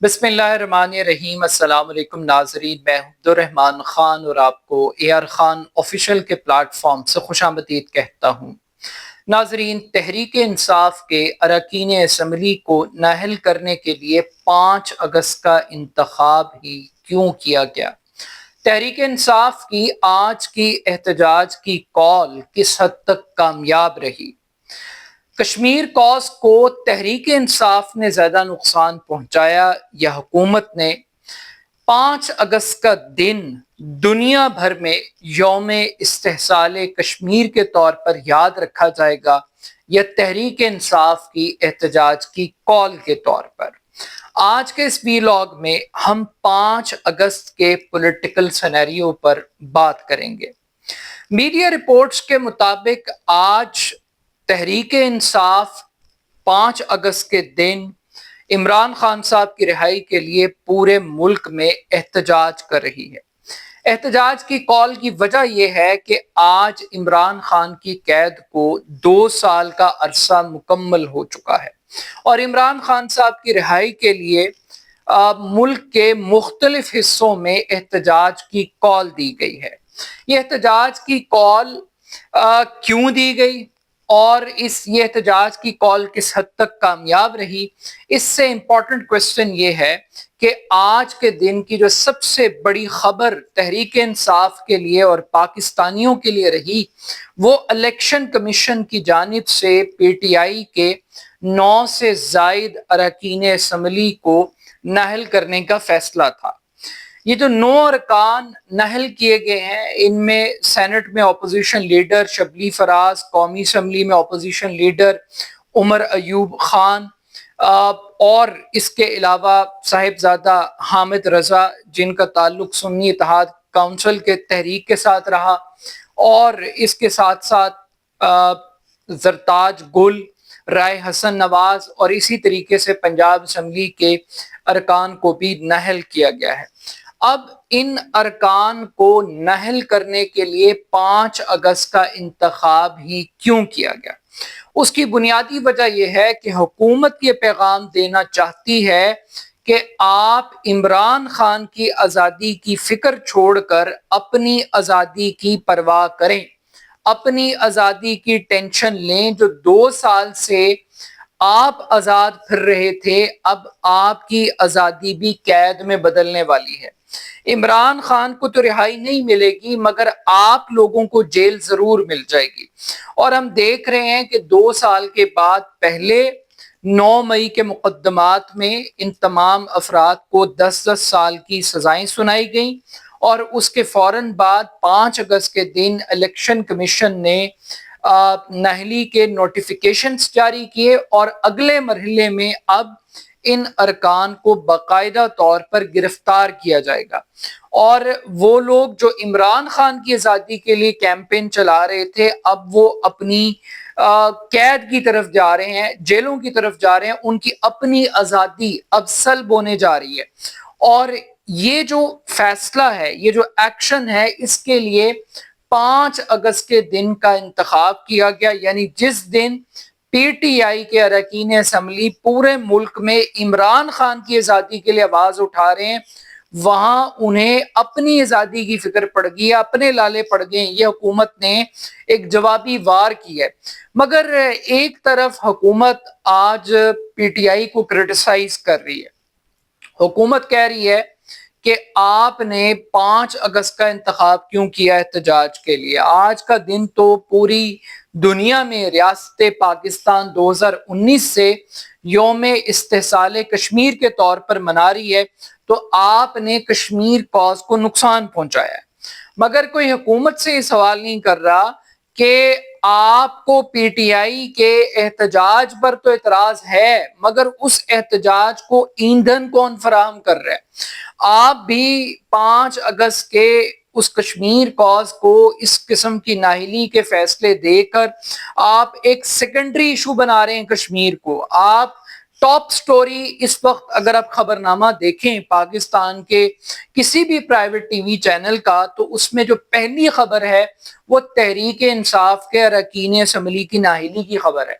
بسم اللہ الرحمن الرحیم۔ السلام علیکم ناظرین، میں عبدالرحمن خان اور آپ کو اے آر خان آفیشیل کے پلیٹ فارم سے خوش آمدید کہتا ہوں۔ ناظرین، تحریک انصاف کے اراکین اسمبلی کو نااہل کرنے کے لیے 5 اگست کا انتخاب ہی کیوں کیا گیا؟ تحریک انصاف کی آج کی احتجاج کی کال کس حد تک کامیاب رہی؟ کشمیر کاز کو تحریک انصاف نے زیادہ نقصان پہنچایا یا حکومت نے؟ 5 اگست کا دن دنیا بھر میں یوم استحصال کشمیر کے طور پر یاد رکھا جائے گا یا تحریک انصاف کی احتجاج کی کال کے طور پر؟ آج کے اس ویلاگ میں ہم 5 اگست کے پولیٹیکل سینیریو پر بات کریں گے۔ میڈیا رپورٹس کے مطابق آج تحریک انصاف 5 اگست کے دن عمران خان صاحب کی رہائی کے لیے پورے ملک میں احتجاج کر رہی ہے۔ احتجاج کی کال کی وجہ یہ ہے کہ آج عمران خان کی قید کو 2 سال کا عرصہ مکمل ہو چکا ہے اور عمران خان صاحب کی رہائی کے لیے ملک کے مختلف حصوں میں احتجاج کی کال دی گئی ہے۔ یہ احتجاج کی کال کیوں دی گئی اور یہ احتجاج کی کال کس حد تک کامیاب رہی؟ اس سے امپورٹنٹ کوسچن یہ ہے کہ آج کے دن کی جو سب سے بڑی خبر تحریک انصاف کے لیے اور پاکستانیوں کے لیے رہی وہ الیکشن کمیشن کی جانب سے پی ٹی آئی کے 9 سے زائد اراکین اسمبلی کو نااہل کرنے کا فیصلہ تھا۔ یہ جو 9 ارکان نااہل کیے گئے ہیں، ان میں سینٹ میں اپوزیشن لیڈر شبلی فراز، قومی اسمبلی میں اپوزیشن لیڈر عمر ایوب خان اور اس کے علاوہ صاحبزادہ حامد رضا جن کا تعلق سنی اتحاد کونسل کے تحریک کے ساتھ رہا، اور اس کے ساتھ ساتھ زرتاج گل، رائے حسن نواز اور اسی طریقے سے پنجاب اسمبلی کے ارکان کو بھی نااہل کیا گیا ہے۔ اب ان ارکان کو نااہل کرنے کے لیے 5 اگست کا انتخاب ہی کیوں کیا گیا؟ اس کی بنیادی وجہ یہ ہے کہ حکومت یہ پیغام دینا چاہتی ہے کہ آپ عمران خان کی آزادی کی فکر چھوڑ کر اپنی آزادی کی پرواہ کریں، اپنی آزادی کی ٹینشن لیں۔ جو 2 سال سے آپ آزاد پھر رہے تھے، اب آپ کی آزادی بھی قید میں بدلنے والی ہے۔ عمران خان کو تو رہائی نہیں ملے گی مگر آپ لوگوں کو جیل ضرور مل جائے گی، اور ہم دیکھ رہے ہیں کہ 2 سال کے بعد پہلے 9 مئی کے مقدمات میں ان تمام افراد کو 10 سال کی سزائیں سنائی گئیں، اور اس کے فوراً بعد 5 اگست کے دن الیکشن کمیشن نے نااہلی کے نوٹیفیکیشنز جاری کیے، اور اگلے مرحلے میں اب ان ارکان کو باقاعدہ طور پر گرفتار کیا جائے گا، اور وہ لوگ جو عمران خان کی آزادی کے لیے کیمپین چلا رہے تھے اب وہ اپنی قید کی طرف جا رہے ہیں، جیلوں کی طرف جا رہے ہیں، ان کی اپنی آزادی اب سلب ہونے جا رہی ہے۔ اور یہ جو فیصلہ ہے، یہ جو ایکشن ہے، اس کے لیے 5 اگست کے دن کا انتخاب کیا گیا، یعنی جس دن پی ٹی آئی کے اراکین اسمبلی پورے ملک میں عمران خان کی آزادی کے لیے آواز اٹھا رہے ہیں، وہاں انہیں اپنی آزادی کی فکر پڑ گئی ہے، اپنے لالے پڑ گئے ہیں۔ یہ حکومت نے ایک جوابی وار کی ہے، مگر ایک طرف حکومت آج پی ٹی آئی کو کرٹیسائز کر رہی ہے۔ حکومت کہہ رہی ہے کہ آپ نے 5 اگست کا انتخاب کیوں کیا احتجاج کے لیے؟ آج کا دن تو پوری دنیا میں ریاست پاکستان 2019 سے یوم استحصال کشمیر کے طور پر منا رہی ہے، تو آپ نے کشمیر کاز کو نقصان پہنچایا ہے۔ مگر کوئی حکومت سے یہ سوال نہیں کر رہا کہ آپ کو پی ٹی آئی کے احتجاج پر تو اعتراض ہے، مگر اس احتجاج کو ایندھن کون فراہم کر رہا ہے؟ آپ بھی 5 اگست کے اس کشمیر کاز کو اس قسم کی نااہلی کے فیصلے دے کر آپ ایک سیکنڈری ایشو بنا رہے ہیں کشمیر کو۔ آپ ٹاپ سٹوری اس وقت اگر آپ خبرنامہ دیکھیں پاکستان کے کسی بھی پرائیویٹ ٹی وی چینل کا، تو اس میں جو پہلی خبر ہے وہ تحریک انصاف کے اراکین اسمبلی کی نااہلی کی خبر ہے۔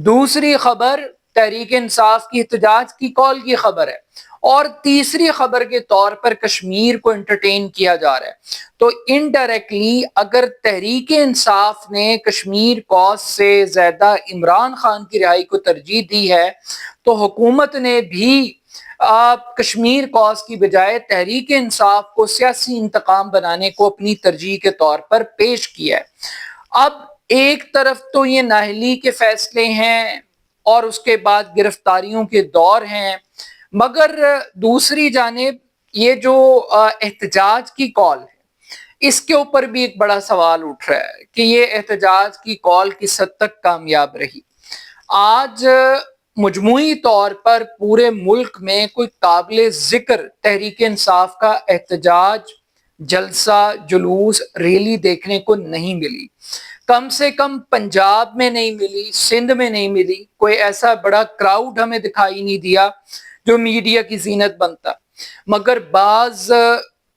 دوسری خبر تحریک انصاف کی احتجاج کی کال کی خبر ہے، اور تیسری خبر کے طور پر کشمیر کو انٹرٹین کیا جا رہا ہے۔ تو انڈائریکٹلی اگر تحریک انصاف نے کشمیر کوز سے زیادہ عمران خان کی رہائی کو ترجیح دی ہے، تو حکومت نے بھی کشمیر کوز کی بجائے تحریک انصاف کو سیاسی انتقام بنانے کو اپنی ترجیح کے طور پر پیش کیا ہے۔ اب ایک طرف تو یہ نااہلی کے فیصلے ہیں اور اس کے بعد گرفتاریوں کے دور ہیں، مگر دوسری جانب یہ جو احتجاج کی کال ہے، اس کے اوپر بھی ایک بڑا سوال اٹھ رہا ہے کہ یہ احتجاج کی کال کس حد تک کامیاب رہی۔ آج مجموعی طور پر پورے ملک میں کوئی قابل ذکر تحریک انصاف کا احتجاج، جلسہ، جلوس، ریلی دیکھنے کو نہیں ملی۔ کم سے کم پنجاب میں نہیں ملی، سندھ میں نہیں ملی، کوئی ایسا بڑا کراؤڈ ہمیں دکھائی نہیں دیا جو میڈیا کی زینت بنتا، مگر بعض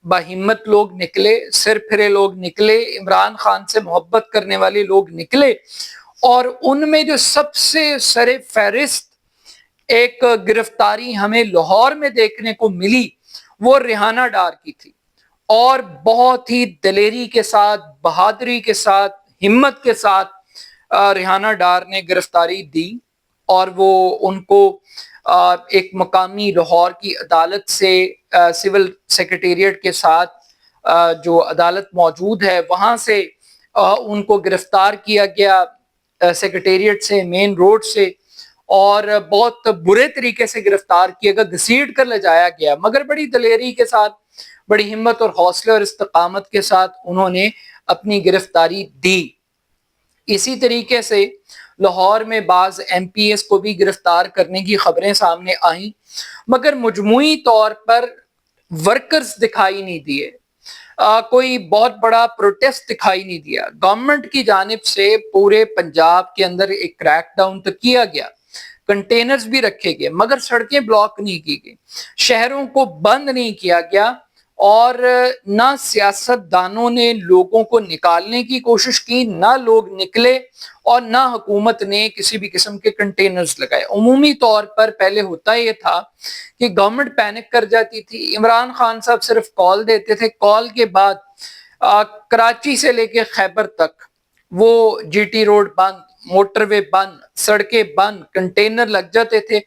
باہمت لوگ نکلے، سر پھرے لوگ نکلے، عمران خان سے محبت کرنے والے لوگ نکلے، اور ان میں جو سب سے سر فہرست ایک گرفتاری ہمیں لاہور میں دیکھنے کو ملی وہ ریحانہ ڈار کی تھی، اور بہت ہی دلیری کے ساتھ، بہادری کے ساتھ، ہمت کے ساتھ ریحانہ ڈار نے گرفتاری دی، اور وہ ان کو ایک مقامی لاہور کی عدالت سے سول سیکریٹریٹ کے ساتھ جو عدالت موجود ہے وہاں سے ان کو گرفتار کیا گیا، سیکریٹریٹ سے، مین روڈ سے، اور بہت برے طریقے سے گرفتار کیا گیا، گھسیٹ کر لے جایا گیا، مگر بڑی دلیری کے ساتھ، بڑی ہمت اور حوصلے اور استقامت کے ساتھ انہوں نے اپنی گرفتاری دی۔ اسی طریقے سے لاہور میں بعض ایم پی ایس کو بھی گرفتار کرنے کی خبریں سامنے آئیں، مگر مجموعی طور پر ورکرز دکھائی نہیں دیے، کوئی بہت بڑا پروٹیسٹ دکھائی نہیں دیا۔ گورنمنٹ کی جانب سے پورے پنجاب کے اندر ایک کریک ڈاؤن تو کیا گیا، کنٹینرز بھی رکھے گئے، مگر سڑکیں بلاک نہیں کی گئی، شہروں کو بند نہیں کیا گیا، اور نہ سیاست دانوں نے لوگوں کو نکالنے کی کوشش کی، نہ لوگ نکلے، اور نہ حکومت نے کسی بھی قسم کے کنٹینرز لگائے۔ عمومی طور پر پہلے ہوتا یہ تھا کہ گورنمنٹ پینک کر جاتی تھی، عمران خان صاحب صرف کال دیتے تھے، کال کے بعد کراچی سے لے کے خیبر تک وہ جی ٹی روڈ بند، موٹر وے بند، سڑکیں بند، کنٹینر لگ جاتے تھے،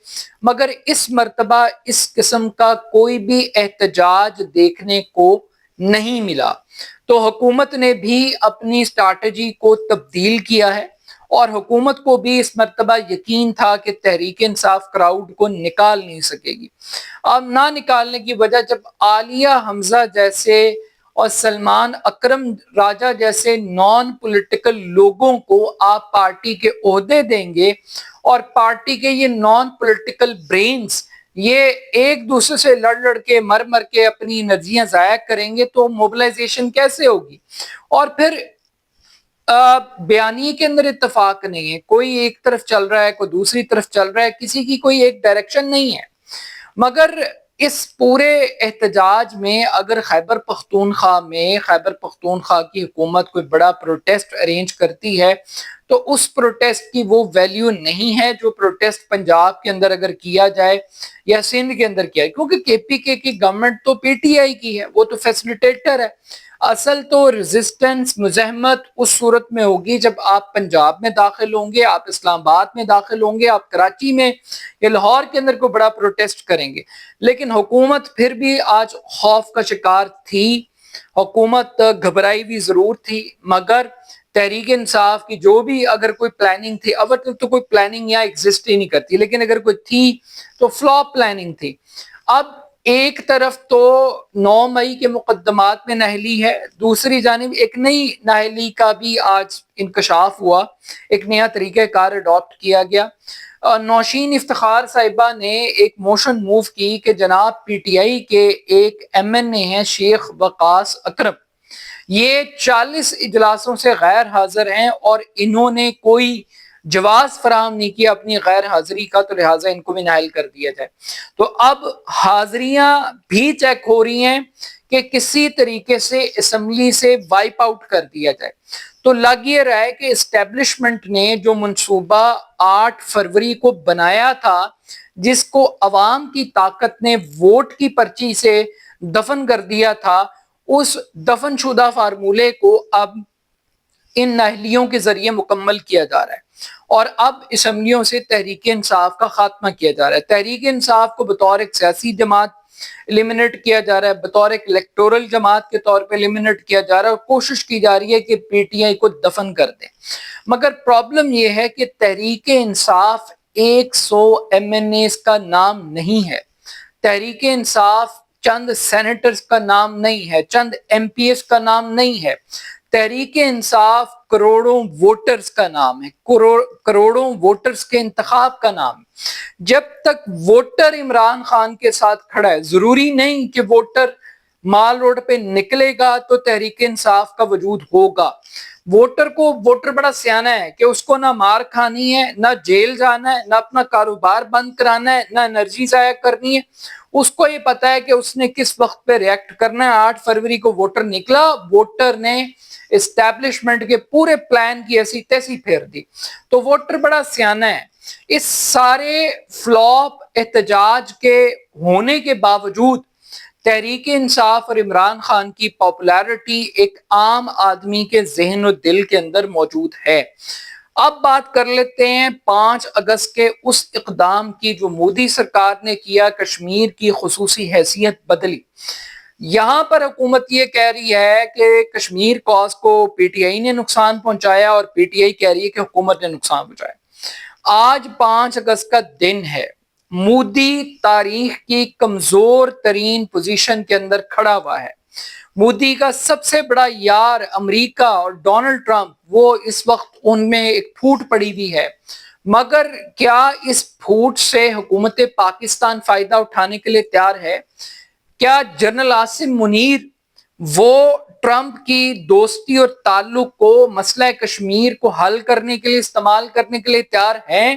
مگر اس مرتبہ اس قسم کا کوئی بھی احتجاج دیکھنے کو نہیں ملا۔ تو حکومت نے بھی اپنی اسٹریٹجی کو تبدیل کیا ہے، اور حکومت کو بھی اس مرتبہ یقین تھا کہ تحریک انصاف کراؤڈ کو نکال نہیں سکے گی۔ اب نہ نکالنے کی وجہ، جب عالیہ حمزہ جیسے اور سلمان اکرم راجہ جیسے نان پولیٹیکل لوگوں کو آپ پارٹی کے عہدے دیں گے، اور پارٹی کے یہ نان پولیٹیکل برینز یہ ایک دوسرے سے لڑ کے مر کے اپنی انرجیاں ضائع کریں گے، تو موبلائزیشن کیسے ہوگی؟ اور پھر بیانیے کے اندر اتفاق نہیں ہے، کوئی ایک طرف چل رہا ہے، کوئی دوسری طرف چل رہا ہے، کسی کی کوئی ایک ڈائریکشن نہیں ہے۔ مگر اس پورے احتجاج میں اگر خیبر پختونخوا کی حکومت کوئی بڑا پروٹیسٹ ارینج کرتی ہے، تو اس پروٹیسٹ کی وہ ویلیو نہیں ہے جو پروٹیسٹ پنجاب کے اندر اگر کیا جائے یا سندھ کے اندر کیا جائے، کیونکہ کے پی کے کی گورنمنٹ تو پی ٹی آئی کی ہے، وہ تو فیسلیٹیٹر ہے۔ اصل تو ریزسٹنس، مزاحمت اس صورت میں ہوگی جب آپ پنجاب میں داخل ہوں گے، آپ اسلام آباد میں داخل ہوں گے، آپ کراچی میں یا لاہور کے اندر کوئی بڑا پروٹیسٹ کریں گے۔ لیکن حکومت پھر بھی آج خوف کا شکار تھی، حکومت گھبرائی بھی ضرور تھی، مگر تحریک انصاف کی جو بھی اگر کوئی پلاننگ تھی، اب تو کوئی پلاننگ یہاں ایگزسٹ ہی نہیں کرتی، لیکن اگر کوئی تھی تو فلاپ پلاننگ تھی۔ اب ایک طرف تو 9 مئی کے مقدمات میں نااہلی ہے، دوسری جانب ایک نئی نااہلی کا بھی آج انکشاف ہوا، ایک نیا طریقہ کار اڈاپٹ کیا گیا۔ نوشین افتخار صاحبہ نے ایک موشن موو کی کہ جناب پی ٹی آئی کے ایک ایم این اے ہیں شیخ وقاص اکرم، یہ 40 اجلاسوں سے غیر حاضر ہیں، اور انہوں نے کوئی جواز فراہم نہیں کیا اپنی غیر حاضری کا، تو لہٰذا ان کو بھی نااہل کر دیا جائے۔ تو اب حاضریاں بھی چیک ہو رہی ہیں کہ کسی طریقے سے اسمبلی سے وائپ آؤٹ کر دیا جائے۔ تو لگ یہ رہا ہے کہ اسٹیبلشمنٹ نے جو منصوبہ 8 فروری کو بنایا تھا، جس کو عوام کی طاقت نے ووٹ کی پرچی سے دفن کر دیا تھا، اس دفن شدہ فارمولے کو اب ان نااہلیوں کے ذریعے مکمل کیا جا رہا ہے، اور اب اسمبلیوں سے تحریک انصاف کا خاتمہ کیا جا رہا ہے۔ تحریک انصاف کو بطور ایک سیاسی جماعت ایلیمنیٹ کیا جا رہا ہے، بطور ایک الیکٹورل جماعت کے طور پہ ایلیمنیٹ کیا جا رہا ہے، اور کوشش کی جا رہی ہے کہ پی ٹی آئی کو دفن کر دیں۔ مگر پرابلم یہ ہے کہ Tehreek Insaf 100 M N as کا نام نہیں ہے، تحریک انصاف چند سینیٹرز کا نام نہیں ہے، چند ایم پی ایس کا نام نہیں ہے، تحریک انصاف کروڑوں ووٹرز کا نام ہے، کروڑوں ووٹرز کے انتخاب کا نام ہے۔ جب تک ووٹر عمران خان کے ساتھ کھڑا ہے، ضروری نہیں کہ ووٹر مال روڈ پہ نکلے گا تو تحریک انصاف کا وجود ہوگا۔ ووٹر بڑا سیانا ہے کہ اس کو نہ مار کھانی ہے، نہ جیل جانا ہے، نہ اپنا کاروبار بند کرانا ہے، نہ انرجی ضائع کرنی ہے۔ اس کو یہ پتا ہے کہ اس نے کس وقت پہ ریئیکٹ کرنا ہے۔ 8 فروری کو ووٹر نکلا، ووٹر نے اسٹیبلشمنٹ کے پورے پلان کی ایسی تیسی پھیر دی۔ تو ووٹر بڑا سیانا ہے۔ اس سارے فلاپ احتجاج کے ہونے کے باوجود تحریک انصاف اور عمران خان کی پاپولیرٹی ایک عام آدمی کے ذہن و دل کے اندر موجود ہے۔ اب بات کر لیتے ہیں 5 اگست کے اس اقدام کی جو مودی سرکار نے کیا، کشمیر کی خصوصی حیثیت بدلی۔ یہاں پر حکومت یہ کہہ رہی ہے کہ کشمیر کاز کو پی ٹی آئی نے نقصان پہنچایا، اور پی ٹی آئی کہہ رہی ہے کہ حکومت نے نقصان پہنچایا۔ آج 5 اگست کا دن ہے، مودی تاریخ کی کمزور ترین پوزیشن کے اندر کھڑا ہوا ہے۔ مودی کا سب سے بڑا یار امریکہ اور ڈونلڈ ٹرمپ، وہ اس وقت ان میں ایک پھوٹ پڑی ہوئی ہے۔ مگر کیا اس پھوٹ سے حکومت پاکستان فائدہ اٹھانے کے لیے تیار ہے؟ کیا جنرل عاصم منیر وہ ٹرمپ کی دوستی اور تعلق کو مسئلہ کشمیر کو حل کرنے کے لیے استعمال کرنے کے لیے تیار ہیں؟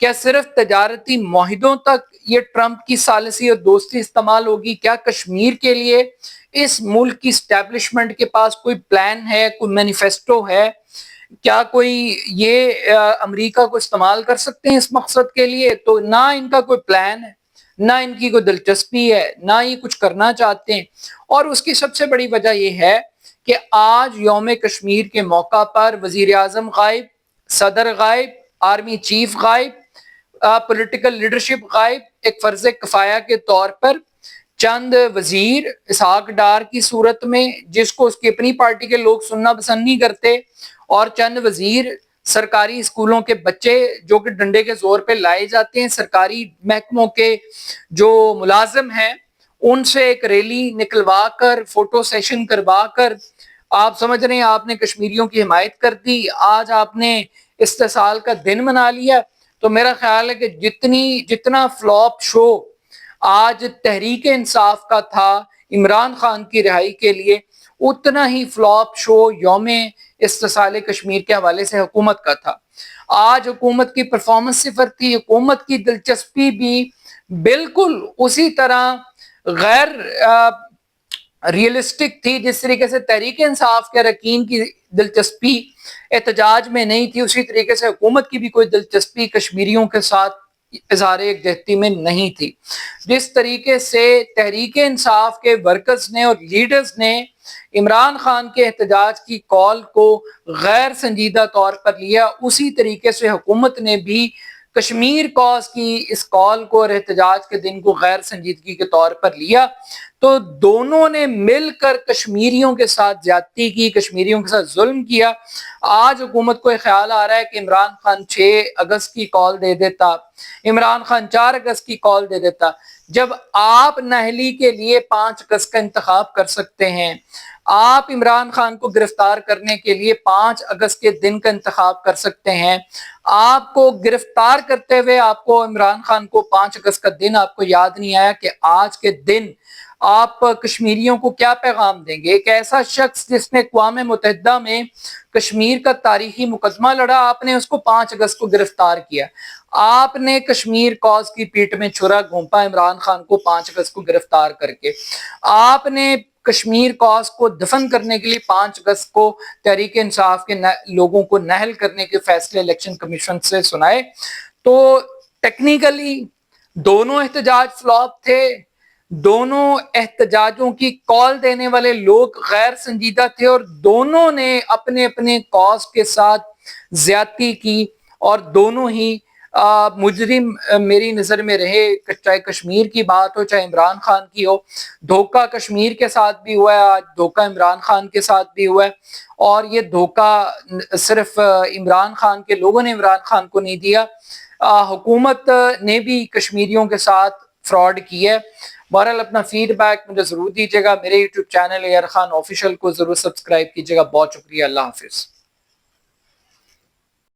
کیا صرف تجارتی معاہدوں تک یہ ٹرمپ کی ثالثی اور دوستی استعمال ہوگی؟ کیا کشمیر کے لیے اس ملک کی اسٹیبلشمنٹ کے پاس کوئی پلان ہے، کوئی مینیفیسٹو ہے؟ کیا کوئی یہ امریکہ کو استعمال کر سکتے ہیں اس مقصد کے لیے؟ تو نہ ان کا کوئی پلان ہے، نہ ان کی کوئی دلچسپی ہے، نہ یہ کچھ کرنا چاہتے ہیں۔ اور اس کی سب سے بڑی وجہ یہ ہے کہ آج یوم کشمیر کے موقع پر وزیر اعظم غائب، صدر غائب، آرمی چیف غائب، پولیٹیکل لیڈرشپ غائب۔ ایک فرض کفایہ کے طور پر چند وزیر اسحاق ڈار کی صورت میں، جس کو اس کی اپنی پارٹی کے لوگ سننا پسند نہیں کرتے، اور چند وزیر سرکاری اسکولوں کے بچے جو کہ ڈنڈے کے زور پہ لائے جاتے ہیں، سرکاری محکموں کے جو ملازم ہیں، ان سے ایک ریلی نکلوا کر، فوٹو سیشن کروا کر آپ سمجھ رہے ہیں آپ نے کشمیریوں کی حمایت کر دی، آج آپ نے استحصال کا دن منا لیا۔ تو میرا خیال ہے کہ جتنا فلاپ شو آج تحریک انصاف کا تھا عمران خان کی رہائی کے لیے، اتنا ہی فلاپ شو یوم استحصال کشمیر کے حوالے سے حکومت کا تھا۔ آج حکومت کی پرفارمنس صفر تھی، حکومت کی دلچسپی بھی بالکل اسی طرح غیر ریئلسٹک تھی جس طریقے سے تحریک انصاف کے اراکین کی دلچسپی احتجاج میں نہیں تھی، اسی طریقے سے حکومت کی بھی کوئی دلچسپی کشمیریوں کے ساتھ اظہار یکجہتی میں نہیں تھی۔ جس طریقے سے تحریک انصاف کے ورکرز نے اور لیڈرز نے عمران خان کے احتجاج کی کال کو غیر سنجیدہ طور پر لیا، اسی طریقے سے حکومت نے بھی کشمیر کاز کی اس کال کو اور احتجاج کے دن کو غیر سنجیدگی کے طور پر لیا۔ تو دونوں نے مل کر کشمیریوں کے ساتھ زیادتی کی، کشمیریوں کے ساتھ ظلم کیا۔ آج حکومت کو یہ خیال آ رہا ہے کہ عمران خان 6 اگست کی کال دے دیتا، عمران خان 4 اگست کی کال دے دیتا۔ جب آپ نااہلی کے لیے 5 اگست کا انتخاب کر سکتے ہیں، آپ عمران خان کو گرفتار کرنے کے لیے 5 اگست کے دن کا انتخاب کر سکتے ہیں، آپ کو گرفتار کرتے ہوئے آپ کو عمران خان کو 5 اگست کا دن آپ کو یاد نہیں آیا کہ آج کے دن آپ کشمیریوں کو کیا پیغام دیں گے؟ ایک ایسا شخص جس نے اقوام متحدہ میں کشمیر کا تاریخی مقدمہ لڑا، آپ نے اس کو 5 اگست کو گرفتار کیا۔ آپ نے کشمیر کاز کی پیٹ میں چھرا گھونپا عمران خان کو 5 اگست کو گرفتار کر کے۔ آپ نے کشمیر کاز کو دفن کرنے کے لیے 5 اگست کو تحریک انصاف کے لوگوں کو نہل کرنے کے فیصلے الیکشن کمیشن سے سنائے، تو ٹیکنیکلی دونوں احتجاج فلاپ تھے، دونوں احتجاجوں کی کال دینے والے لوگ غیر سنجیدہ تھے، اور دونوں نے اپنے اپنے کاز کے ساتھ زیادتی کی، اور دونوں ہی مجرم میری نظر میں رہے، چاہے کشمیر کی بات ہو چاہے عمران خان کی ہو۔ دھوکہ کشمیر کے ساتھ بھی ہوا ہے، آج دھوکہ عمران خان کے ساتھ بھی ہوا ہے، اور یہ دھوکہ صرف عمران خان کے لوگوں نے عمران خان کو نہیں دیا، حکومت نے بھی کشمیریوں کے ساتھ فراڈ کی ہے۔ بہرحال اپنا فیڈ بیک مجھے ضرور دیجیے گا، میرے YouTube channel A R Khan official کو ضرور سبسکرائب کیجیے گا۔ بہت شکریہ، اللہ حافظ۔